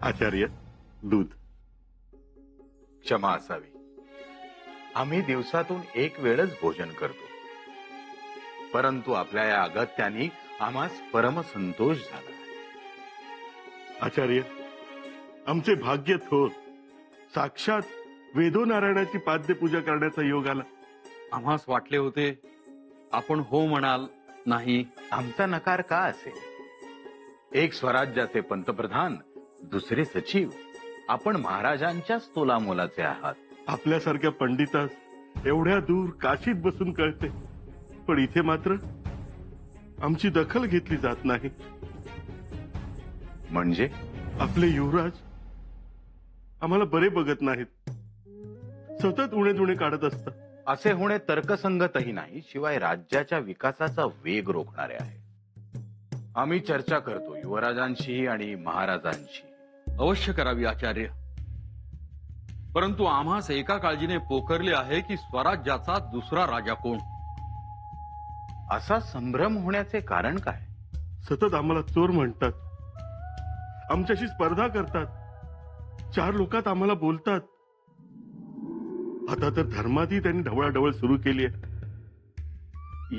आचार्य, दूध. क्षमा असावी. आम्ही दिवसातून एक वेळच भोजन करतो, परंतु आपल्या या अगत्याने आम्हास परमसंतोष झाला. आचार्य, आमचे भाग्य थोर. साक्षात वेदोनारायणाची पाद्यपूजा करण्याचा योग आला. आम्हास वाटले होते आपण हो म्हणाल. नाही. आमचा नकार का असेल? एक स्वराज्याचे पंतप्रधान, दुसरे सचिव. आपण महाराजांच्याच तोलामोलाचे आहात. आपल्यासारख्या पंडितास एवढ्या दूर काशीत बसून कळते, पण इथे मात्र आमची दखल घेतली जात नाही. म्हणजे आपले युवराज आम्हाला बरे बघत नाहीत. सतत उणे दुणे काढत असतात. असे होणे तर्कसंगतही नाही, शिवाय राज्याच्या विकासाचा वेग रोखणारे आहे. आम्ही चर्चा करतो युवराजांशी आणि महाराजांशी. अवश्य करावी आचार्य, परंतु आम्हास एका काळजीने पोखरले आहे की स्वराज्याचा दुसरा राजा कोण. असा संभ्रम होण्याचे कारण काय? सतत आम्हाला चोर म्हणतात, आमच्याशी स्पर्धा करतात, चार लोकात आम्हाला बोलतात. आता तर धर्मातही त्यांनी ढवळाढवळ सुरू केली आहे.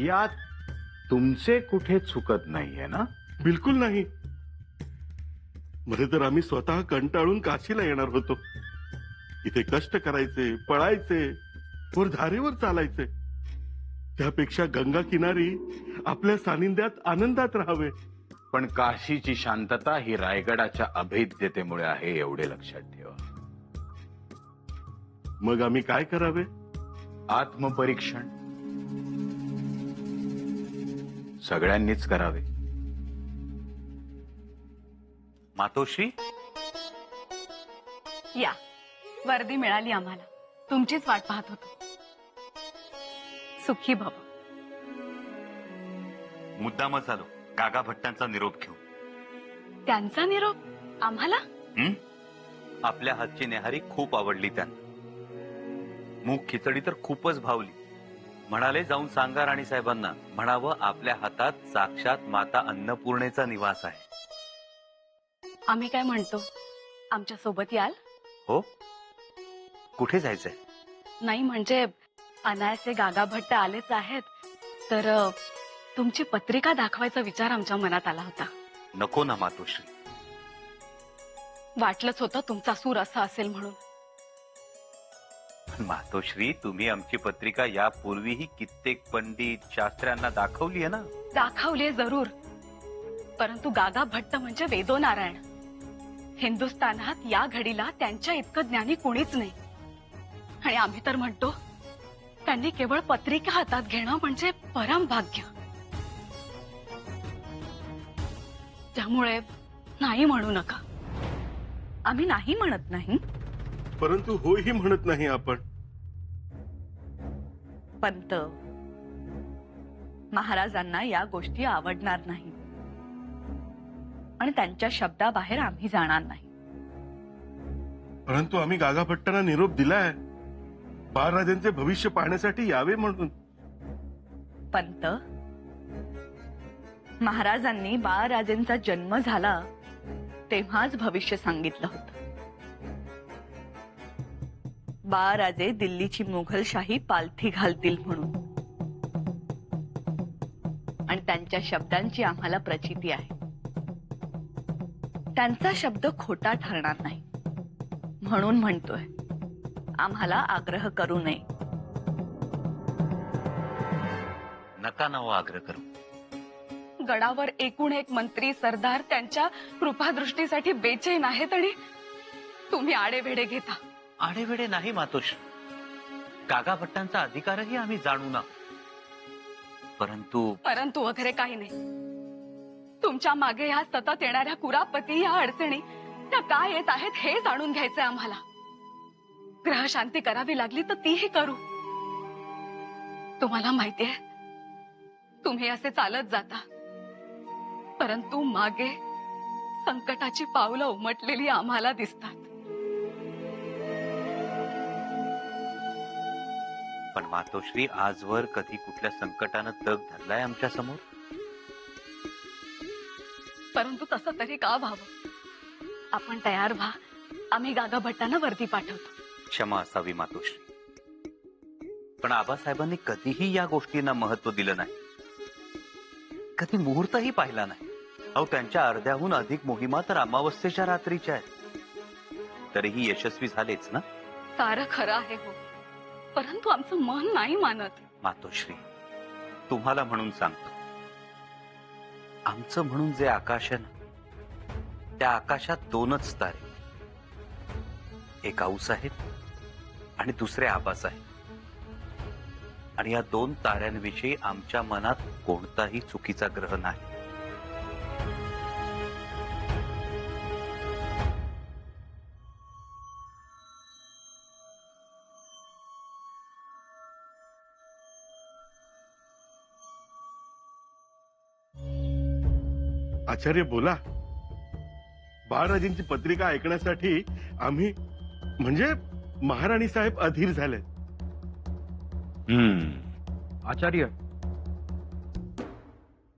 यात तुमचे कुठे चुकत नाहीये ना? बिलकुल नाही. मध्ये तर आम्ही स्वतः कंटाळून काशीला येणार होतो. इथे कष्ट करायचे, पळायचे, वर धारेवर चालायचे. त्यापेक्षा गंगा किनारी आपल्या सानिध्यात आनंदात राहावे. पण काशीची शांतता ही रायगडाच्या अभेद्यतेमुळे आहे, एवढे लक्षात ठेवा. मग आम्ही काय करावे? आत्मपरीक्षण सगळ्यांनीच करावे. मातोश्री, या, वर्दी मिळाली आम्हाला. तुमचीच वाट पाहत होतो. सुखी भव. मुद्दामच आलो गागा भट्टांचा निरोप घेऊ. त्यांचा निरोप आम्हाला? आपल्या हातची नेहारी खूप आवडली त्यांना. मूग खिचडी तर खूपच भावली. म्हणाले जाऊन सांगा राणी साहेबांना, म्हणावं आपल्या हातात साक्षात माता अन्नपूर्णेचा निवास आहे. आम्ही काय म्हणतो, आमच्या सोबत याल? हो, कुठे जायचंय? नाही म्हणजे अनायासे गागा भट्ट आलेच आहेत, तर तुमची पत्रिका दाखवायचा विचार आमच्या मनात आला होता. नको ना मातोश्री. वाटलंच होतं तुमचा सूर असा असेल म्हणून. मातोश्री, तुम्ही आमची पत्रिका यापूर्वीही कित्येक पंडित शास्त्र्यांना दाखवली आहे ना. दाखवली जरूर, परंतु गागा भट्ट म्हणजे वेदोनारायण. हिंदुस्थानात या घडीला त्यांच्या इतकं ज्ञानी कुणीच नाही. आणि आम्ही तर म्हणतो त्यांनी केवळ पत्रिका हातात घेणं म्हणजे परम भाग्य. त्यामुळे नाही म्हणू नका. आम्ही नाही म्हणत नाही, परंतु होही म्हणत नाही आपण. पंत, महाराजांना या गोष्टी आवडणार नाही आणि त्यांच्या शब्दाबाहेर आम्ही जाणार नाही. परंतु आम्ही गागा भट्टांना निरोप दिलाय, बाळराजांचे भविष्य पाहण्यासाठी यावे म्हणून. पंत, महाराजांनी बाळराजेंचा जन्म झाला तेव्हाच भविष्य सांगितलं होतं. बाळराजे दिल्लीची मुघलशाही पालथी घालतील म्हणून, आणि त्यांच्या शब्दांची आम्हाला प्रचिती आहे. त्यांचा शब्द खोटा ठरणार नाही म्हणून म्हणतोय, आम्हाला आग्रह करू नये. नका ना हो आग्रह करू. गडावर एकूण एक मंत्री सरदार त्यांच्या कृपादृष्टीसाठी बेचैन आहेत आणि तुम्ही आडेवेडे घेता. आडेवेडे नाही मातोश्री, गागा भट्टांचा अधिकारही आम्ही जाणू ना. परंतु वगैरे काही नाही. तुमच्या मागे ह्या सतत येणाऱ्या कुरापती, या अडचणी त्या काय येत आहेत हे जाणून घ्यायचंय आम्हाला. ग्रहशांती करावी लागली तर तीही करू. तुम्हाला माहितीये, तुम्ही असे चालत जाता, परंतु मागे संकटाची पावलं उमटलेली आम्हाला दिसतात. पण मातोश्री, आजवर कधी कुठल्या संकटानं तग धरलाय आमच्या समोर? परंतु तसं तरी का व्हावं? आपण तयार व्हा, आम्ही गागा भट्टांना वरती पाठवतो. क्षमा असावी मातोश्री, पण आबासाहेबांनी कधीही या गोष्टींना महत्व दिलं नाही, कधी मुहूर्तही पाहिला नाही. अहो, त्यांच्या अर्ध्याहून अधिक मोहिमा तर अमावस्येच्या रात्रीच्या आहेत, तरीही यशस्वी झालेच ना. सारं खरं आहे हो, परंतु आमचं मन नाही मानत. मातोश्री, तुम्हाला म्हणून सांगतो, आमचं म्हणून जे आकाश आहे ना, त्या आकाशात दोनच तारे, एक आऊसाहेब आणि दुसरे आबासाहेब. आणि या दोन ताऱ्यांविषयी आमच्या मनात कोणताही चुकीचा ग्रह नाही. आचार्य बोला. बाळराजेंची पत्रिका ऐकण्यासाठी आम्ही म्हणजे महाराणी साहेब अधीर झाले. आचार्य,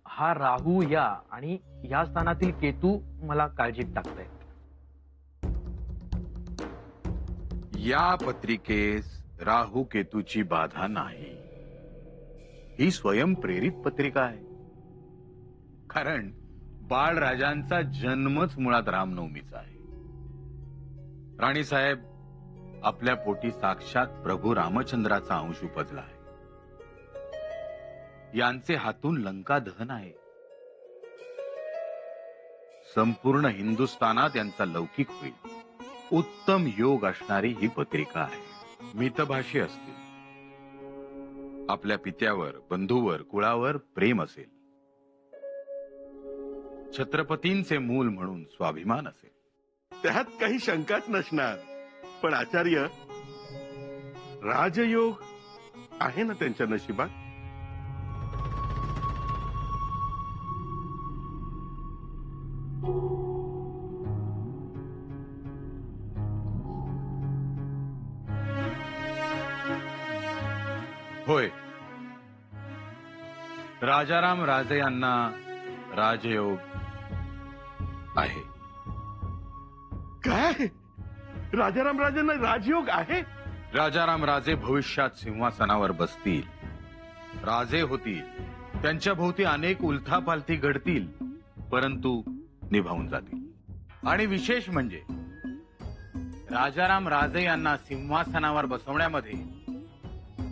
हा राहू या आणि या स्थानातील केतू मला काळजीत टाकतायत. या पत्रिकेस राहू केतूची बाधा नाही. ही स्वयंप्रेरित पत्रिका आहे, कारण बाळराजांचा जन्मच मुळात रामनवमीचा आहे. राणीसाहेब आपल्या पोटी साक्षात प्रभू रामचंद्राचा अंश उपजला आहे. यांचे हातून लंका दहन आहे. संपूर्ण हिंदुस्थानात यांचा लौकिक होईल. उत्तम योग असणारी ही पत्रिका आहे. मितभाषी असतील, आपल्या पित्यावर, बंधूवर, कुळावर प्रेम असेल, छत्रपतींचे मूल म्हणून स्वाभिमान असेल. त्यात काही शंकाच नसणार. पण आचार्य, राजयोग आहे ना त्यांच्या नशिबात? होय, राजाराम राजे यांना राजयोग आहे. काय? राजाराम राजांना राजयोग आहे? राजाराम राजे भविष्यात सिंहासनावर बसतील, राजे होतील. त्यांच्या भोवती अनेक उलथापालथी घडतील, परंतु निभावून जातील. आणि विशेष म्हणजे राजाराम राजे यांना सिंहासनावर बसवण्यामध्ये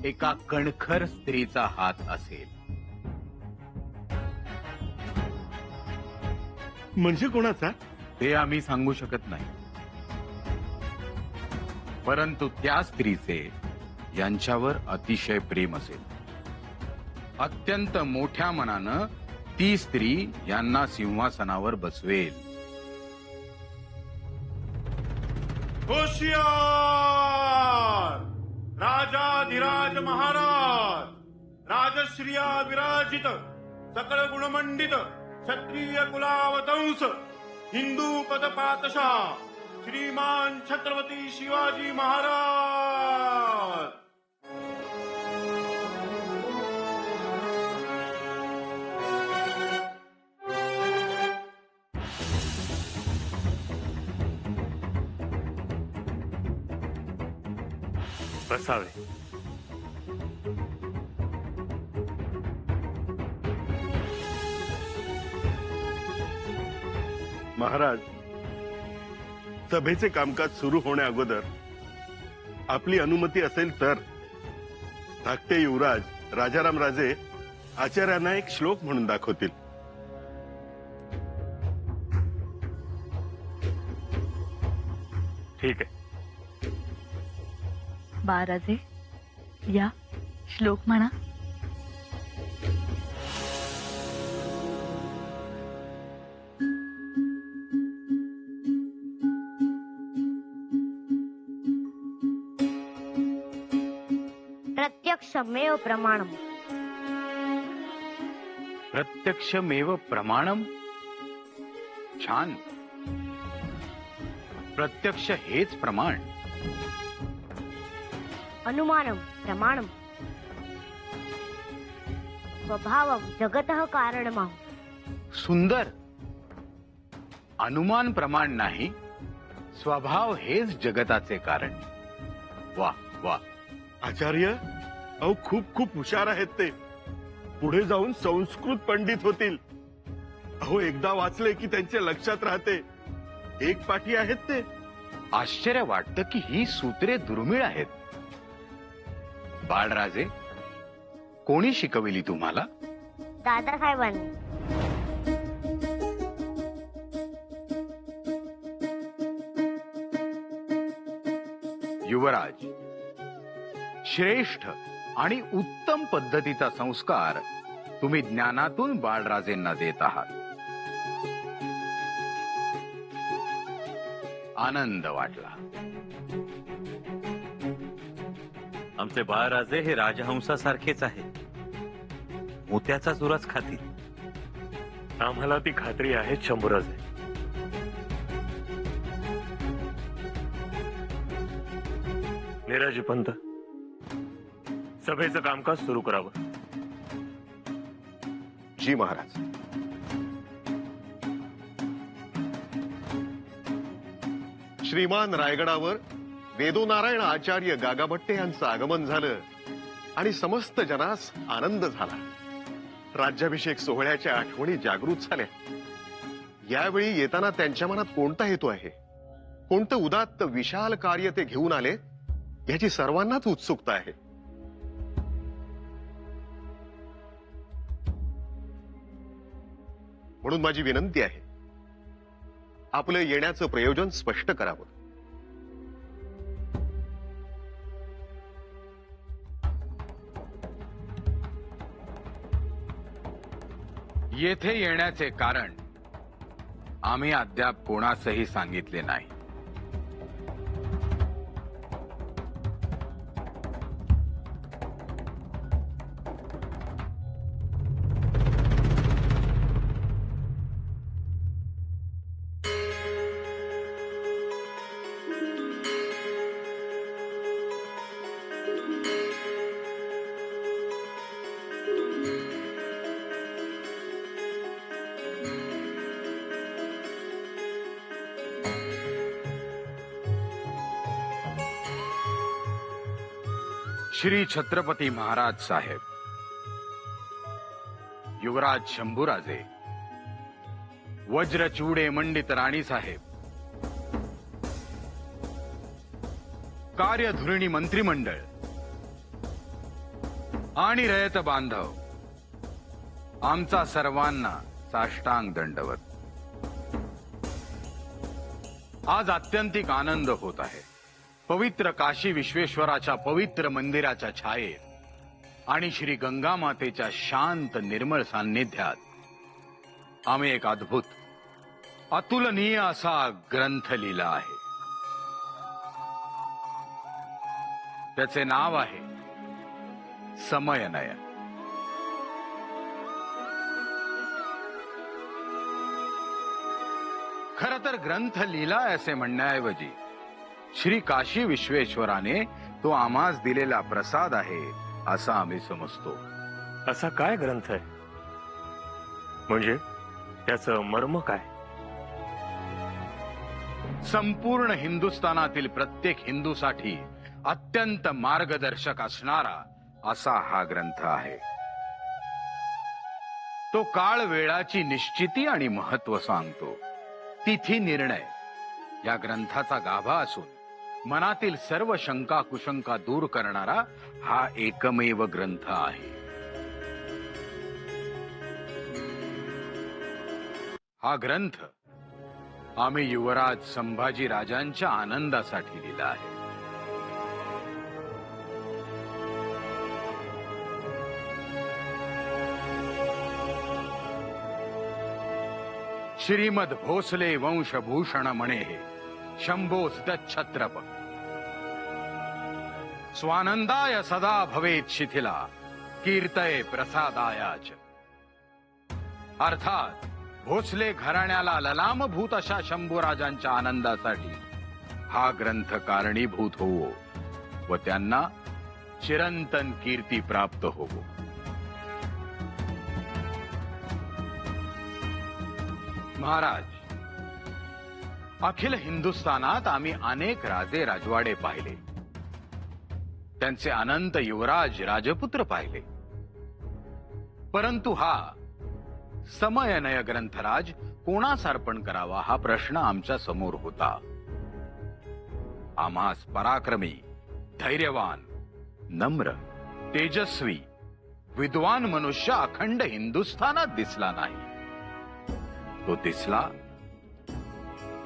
एका कणखर स्त्रीचा हात असेल. म्हणजे कोणाचा? ते आम्ही सांगू शकत नाही, परंतु त्या स्त्रीचे यांच्यावर अतिशय प्रेम असेल. अत्यंत मोठ्या मनानं ती स्त्री यांना सिंहासनावर बसवेल. होशियार राजाधिराज महाराज, राजश्रिया विराजित, सकळ गुणमंडित, क्षत्रिय कुलावतंस, हिंदू पदपातशाह, श्रीमान छत्रपती शिवाजी महाराज. बसावे. महाराज, सभेचे कामकाज सुरू होण्या अगोदर आपली अनुमती असेल तर धाकटे युवराज राजाराम राजे आचार्यांना एक श्लोक म्हणून दाखवतील. ठीक आहे. बाळराजे, या श्लोक म्हणा. प्रत्यक्षमेव प्रमाणम. प्रत्यक्षमेव प्रमाणम. छान. प्रत्यक्ष हेच प्रमाण. अनुमानम प्रमाणम. स्वभावम जगतः कारणमः. सुंदर. अनुमान प्रमाण नाही, स्वभाव हेच जगताचे कारण. वा वा. आचार्य, अहो खूप खूप हुशार आहेत ते. पुढे जाऊन संस्कृत पंडित होतील. अहो एकदा वाचले की त्यांच्या लक्षात राहते. एक पाठी आहेत ते. आश्चर्य वाटतं की ही सूत्रे दुर्मिळ आहेत. बाळराजे, कोणी शिकविली तुम्हाला? दादासाहेबांनी. युवराज, श्रेष्ठ आणि उत्तम पद्धतीचा संस्कार तुम्ही ज्ञानातून बाळराजेंना देत आहात. आनंद वाटला. आमचे बाळराजे हे राजहंसासारखेच आहे. मोत्याचा चुराच खातील. आम्हाला ती खात्री आहे शंभूराजे. निराजी पंत, सभेचं कामकाज सुरू करावं. जी महाराज. श्रीमान रायगडावर वेदोनारायण आचार्य गागाभट्टे यांचं आगमन झालं आणि समस्त जनास आनंद झाला. राज्याभिषेक सोहळ्याच्या आठवणी जागृत झाल्या. यावेळी येताना त्यांच्या मनात कोणता हेतू आहे, कोणतं उदात्त विशाल कार्य ते घेऊन आले, याची सर्वांनाच उत्सुकता आहे. म्हणून माझी विनंती आहे, आपलं येण्याचं प्रयोजन स्पष्ट करावं. येथे येण्याचे कारण आम्ही अद्याप कोणासही सांगितले नाही. श्री छत्रपती महाराज साहेब, युवराज शंभूराजे, वज्रचूडे मंडित राणी साहेब, कार्यधुरिणी मंत्रिमंडळ आणि रयत बांधव, आमचा सर्वांना साष्टांग दंडवत. आज आत्यंतिक आनंद होत आहे. पवित्र काशी विश्वेश्वराच्या पवित्र मंदिराच्या छायेत आणि श्री गंगा मातेच्या शांत निर्मळ सान्निध्यात आम्ही एक अद्भुत, अतुलनीय असा ग्रंथ लिहिला आहे. त्याचे नाव आहे समयनयन. खरं तर ग्रंथ लिहिला असे म्हणण्याऐवजी श्री काशी विश्वेश्वराने तो आम्हास दिलेला प्रसाद आहे असं आम्ही समजतो. असा काय ग्रंथ आहे? म्हणजे त्याचं मर्म काय? संपूर्ण हिंदुस्थानातील प्रत्येक हिंदूसाठी अत्यंत मार्गदर्शक असणारा असा हा ग्रंथ आहे. तो काळ वेळाची निश्चिती आणि महत्व सांगतो. तिथी निर्णय या ग्रंथाचा गाभा असून मनातील सर्व शंका कुशंका दूर करणारा हा एकमेव ग्रंथ आहे. हा ग्रंथ आम्ही युवराज संभाजी राजांच्या आनंदासाठी लिहिला आहे. श्रीमद भोसले वंशभूषण म्हणे शंभोस्तच्छत्रप स्वानंदाय सदा भवेत शिथिला कीर्तये प्रसादायाच. अर्थात भोसले घराण्याला ललामभूत अशा शंभूराजांच्या आनंदासाठी हा ग्रंथ कारणीभूत होवो व त्यांना चिरंतन कीर्ती प्राप्त होवो. महाराज, अखिल हिंदुस्थानात आम्ही अनेक राजे राजवाडे पाहिले, त्यांचे अनंत युवराज राजपुत्र पाहिले, परंतु हा समयनय ग्रंथराज कोणास अर्पण करावा हा प्रश्न आमच्या समोर होता. आम्हास पराक्रमी, धैर्यवान, नम्र, तेजस्वी, विद्वान मनुष्य अखंड हिंदुस्थानात दिसला नाही. तो दिसला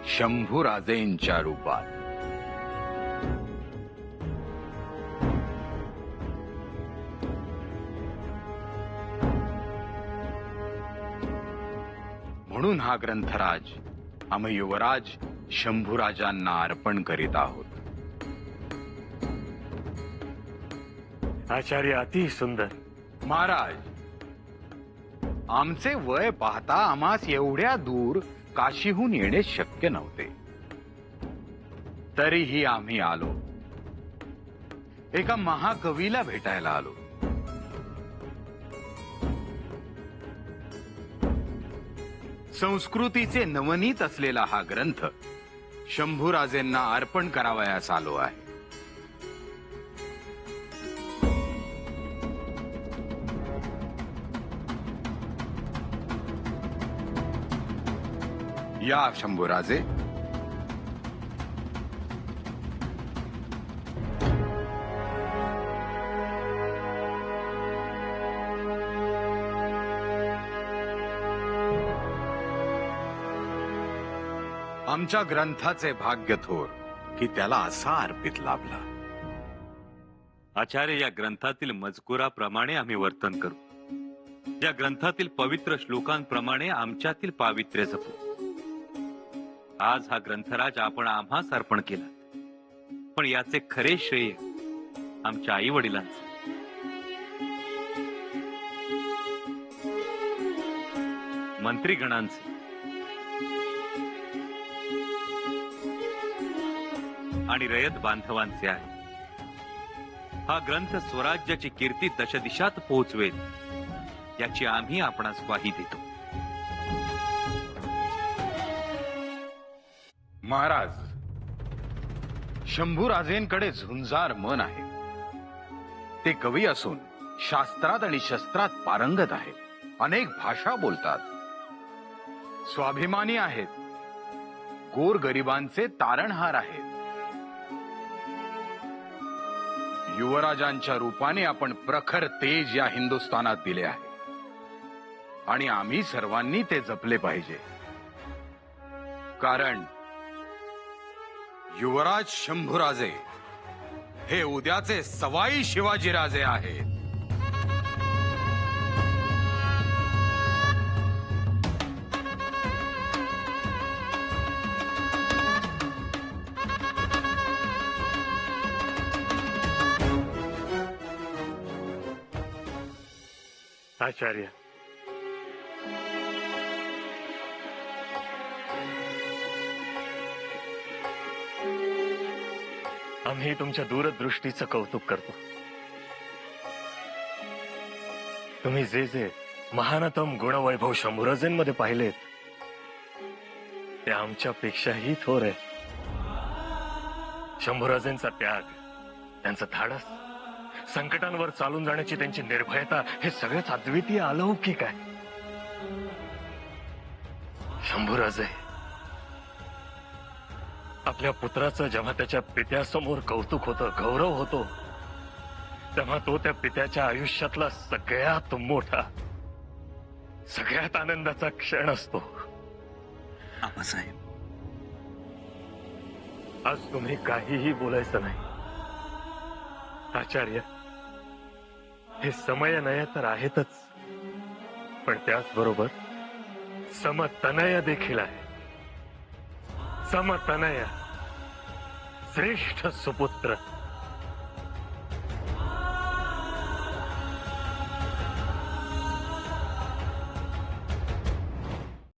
शंभूराजेंच्या रूपात. म्हणून हा ग्रंथराज आम्ही युवराज शंभूराजांना अर्पण करीत आहोत. आचार्य अति सुंदर. महाराज, आमचे वय पाहता आम्हास एवढ्या दूर काशीहून येणे शक्य नव्हते. तरीही आम्ही आलो. एका महाकवीला भेटायला आलो. संस्कृतीचे नवनीत असलेला हा ग्रंथ शंभूराजेंना अर्पण करावयास आलो आहे. या शंभूराजे. आमच्या ग्रंथाचे भाग्य थोर की त्याला असा अर्पित लाभला. आचार्य, या ग्रंथातील मजकुराप्रमाणे आम्ही वर्तन करू. या ग्रंथातील पवित्र श्लोकांप्रमाणे आमच्यातील पावित्र्य जपू. आज हा ग्रंथराज आपण आम्हास अर्पण केला, पण याचे खरे श्रेय आमच्या आई वडिलांचे. मंत्रीगणांचे आणि रयत बांधवांचे आहे. हा ग्रंथ स्वराज्याची कीर्ती दशदिशात पोहोचवेल याची आम्ही आपणास ग्वाही देतो. महाराज, शंभूराजेंकडे झुंजार मन आहे. ते कवी असून शास्त्रात आणि शस्त्रात पारंगत आहेत. अनेक भाषा बोलतात. स्वाभिमानी आहेत. गोरगरिबांचे तारणहार आहेत. युवराजांच्या रूपाने आपण प्रखर तेज या हिंदुस्थानात दिले आहे आणि आम्ही सर्वांनी ते जपले पाहिजे. कारण युवराज शंभूराजे हे उद्याचे सवाई शिवाजीराजे आहेत. आचार्य, आम्ही तुमच्या दूरदृष्टीचं कौतुक करतो. तुम्ही जे जे महानतम गुणवैभव शंभूराजेंमध्ये पाहिलेत ते आमच्यापेक्षाही थोर आहे. शंभूराजेंचा त्याग, त्यांचं धाडस, संकटांवर चालून जाण्याची त्यांची निर्भयता हे सगळेच अद्वितीय अलौकिक आहे. शंभूराजे आपल्या पुत्राचं जेव्हा त्याच्या पित्यासमोर कौतुक होतं, गौरव होतो, तेव्हा तो त्या पित्याच्या आयुष्यातला सगळ्यात मोठा, सगळ्यात आनंदाचा क्षण असतो. आबासाहेब, आज तुम्ही काहीही बोलायचं नाही. आचार्य, हे समयनय तर आहेतच, पण त्याचबरोबर समतनय देखील आहे. समतनय, श्रेष्ठ सुपुत्र,